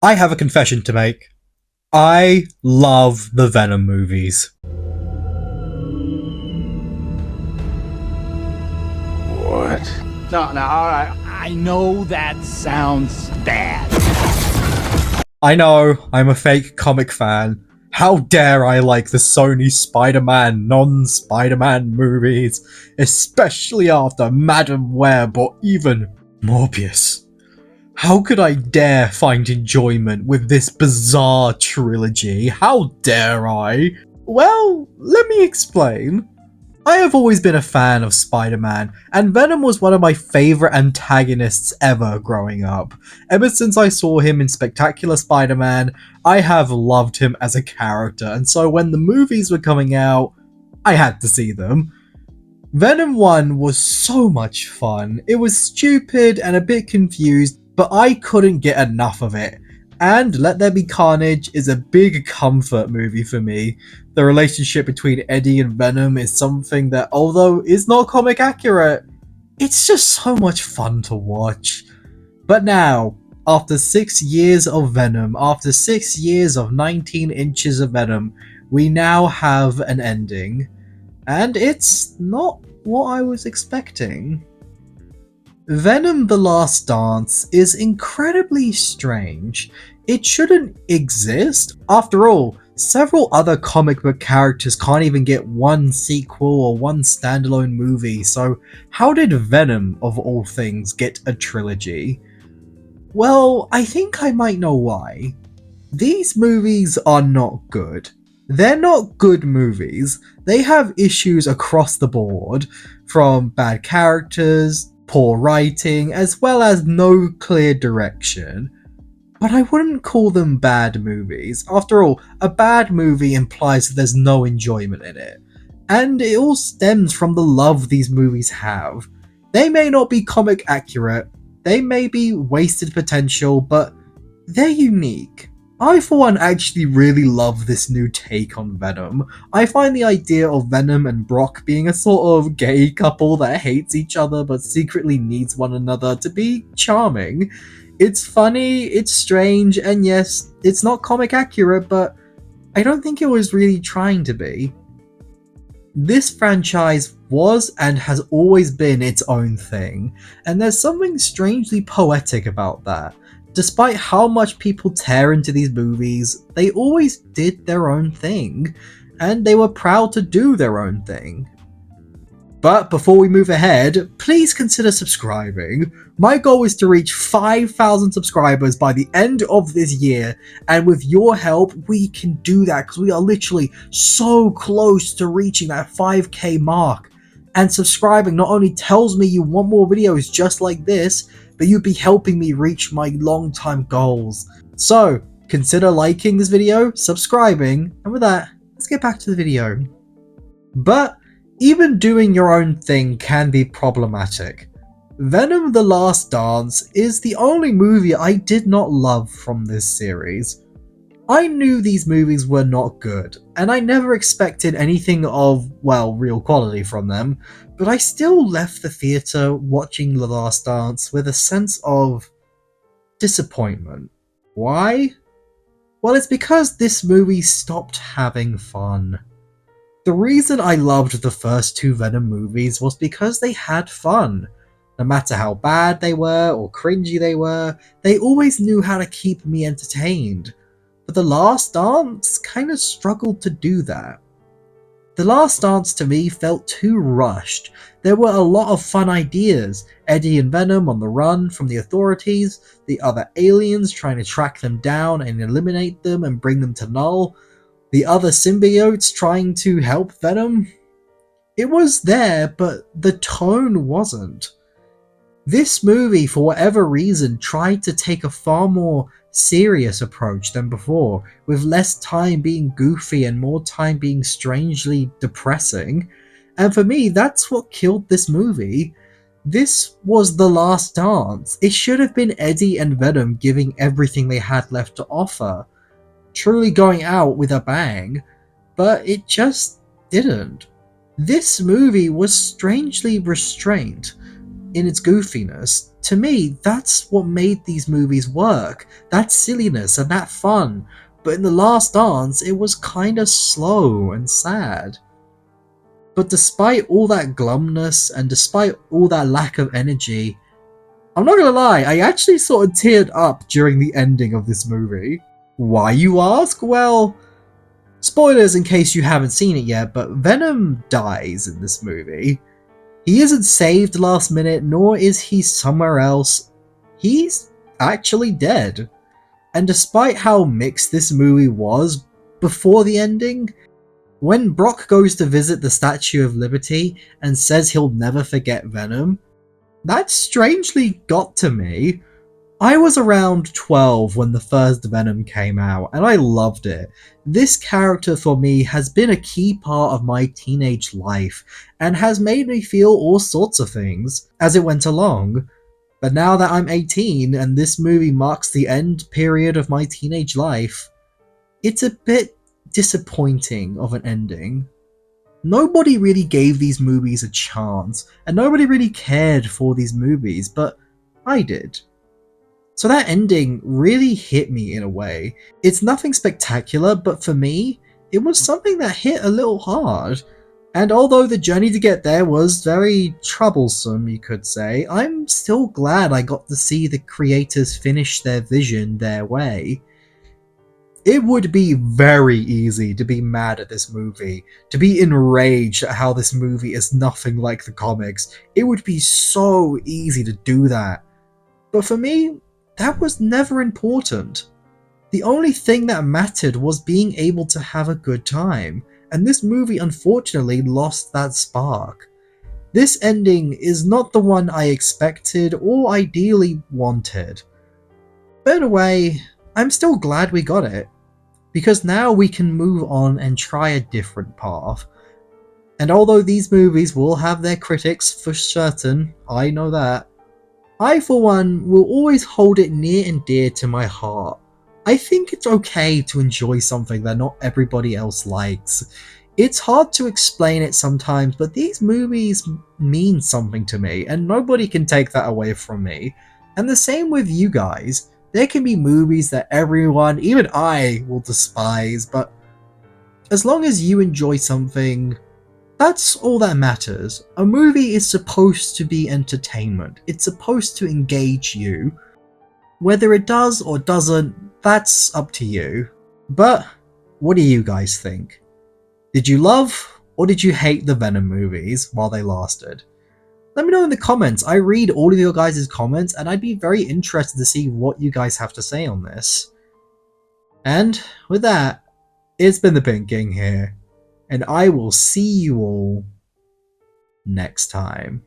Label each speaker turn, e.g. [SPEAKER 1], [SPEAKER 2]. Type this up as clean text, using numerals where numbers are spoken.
[SPEAKER 1] I have a confession to make. I love the Venom movies.
[SPEAKER 2] What?
[SPEAKER 3] No, alright. I know that sounds bad.
[SPEAKER 1] I know, I'm a fake comic fan. How dare I like the Sony Spider-Man, non-Spider-Man movies, especially after Madam Web or even Morbius. How could I dare find enjoyment with this bizarre trilogy? How dare I? Well, let me explain. I have always been a fan of Spider-Man, and Venom was one of my favourite antagonists ever growing up. Ever since I saw him in Spectacular Spider-Man, I have loved him as a character, and so when the movies were coming out, I had to see them. Venom 1 was so much fun. It was stupid and a bit confused, but I couldn't get enough of it. And Let There Be Carnage is a big comfort movie for me. The relationship between Eddie and Venom is something that, although is not comic accurate, it's just so much fun to watch. But now, after 6 years of Venom, after 6 years of 19 inches of Venom, we now have an ending. And it's not what I was expecting. Venom The Last Dance is incredibly strange. It shouldn't exist. After all, several other comic book characters can't even get one sequel or one standalone movie, so how did Venom, of all things, get a trilogy? Well, I think I might know why. These movies are not good. They're not good movies. They have issues across the board, from bad characters, poor writing, as well as no clear direction. But I wouldn't call them bad movies. After all, a bad movie implies that there's no enjoyment in it. And it all stems from the love these movies have. They may not be comic accurate, they may be wasted potential, but they're unique. I, for one, actually really love this new take on Venom. I find the idea of Venom and Brock being a sort of gay couple that hates each other but secretly needs one another to be charming. It's funny, it's strange, and yes, it's not comic accurate, but I don't think it was really trying to be. This franchise was and has always been its own thing, and there's something strangely poetic about that. Despite how much people tear into these movies, they always did their own thing, and they were proud to do their own thing. But before we move ahead, please consider subscribing. My goal is to reach 5,000 subscribers by the end of this year, and with your help, we can do that because we are literally so close to reaching that 5k mark. And subscribing not only tells me you want more videos just like this, but you'd be helping me reach my long-time goals. So, consider liking this video, subscribing, and with that, let's get back to the video. But even doing your own thing can be problematic. Venom The Last Dance is the only movie I did not love from this series. I knew these movies were not good, and I never expected anything of, well, real quality from them, but I still left the theatre watching The Last Dance with a sense of disappointment. Why? Well, it's because this movie stopped having fun. The reason I loved the first two Venom movies was because they had fun. No matter how bad they were or cringy they were, they always knew how to keep me entertained. But The Last Dance kind of struggled to do that. The Last Dance to me felt too rushed. There were a lot of fun ideas. Eddie and Venom on the run from the authorities, the other aliens trying to track them down and eliminate them and bring them to Null, the other symbiotes trying to help Venom. It was there, but the tone wasn't. This movie, for whatever reason, tried to take a far more serious approach than before, with less time being goofy and more time being strangely depressing. And for me, that's what killed this movie. This was The Last Dance. It should have been Eddie and Venom giving everything they had left to offer, truly going out with a bang, but it just didn't. This movie was strangely restrained. in its goofiness. To me, that's what made these movies work. That silliness and that fun. But in The Last Dance, it was kinda slow and sad. But despite all that glumness and despite all that lack of energy, I'm not gonna lie, I actually sort of teared up during the ending of this movie. Why, you ask? Well, spoilers in case you haven't seen it yet, but Venom dies in this movie. He isn't saved last minute, nor is he somewhere else. He's actually dead. And despite how mixed this movie was before the ending, when Brock goes to visit the Statue of Liberty and says he'll never forget Venom, that strangely got to me. I was around 12 when the first Venom came out, and I loved it. This character for me has been a key part of my teenage life, and has made me feel all sorts of things as it went along. But now that I'm 18 and this movie marks the end period of my teenage life, it's a bit disappointing of an ending. Nobody really gave these movies a chance, and nobody really cared for these movies, but I did. So that ending really hit me in a way. It's nothing spectacular, but for me, it was something that hit a little hard. And although the journey to get there was very troublesome, you could say, I'm still glad I got to see the creators finish their vision their way. It would be very easy to be mad at this movie, to be enraged at how this movie is nothing like the comics. It would be so easy to do that. But for me, that was never important. The only thing that mattered was being able to have a good time, and this movie unfortunately lost that spark. This ending is not the one I expected or ideally wanted. But in a way, I'm still glad we got it, because now we can move on and try a different path. And although these movies will have their critics for certain, I know that, I for one will always hold it near and dear to my heart. I think it's okay to enjoy something that not everybody else likes. It's hard to explain it sometimes, but these movies mean something to me, and nobody can take that away from me. And the same with you guys. There can be movies that everyone, even I, will despise, but as long as you enjoy something, that's all that matters. A movie is supposed to be entertainment. It's supposed to engage you. Whether it does or doesn't, that's up to you. But what do you guys think? Did you love or did you hate the Venom movies while they lasted? Let me know in the comments. I read all of your guys' comments, and I'd be very interested to see what you guys have to say on this. And with that, it's been the Pink King here, and I will see you all next time.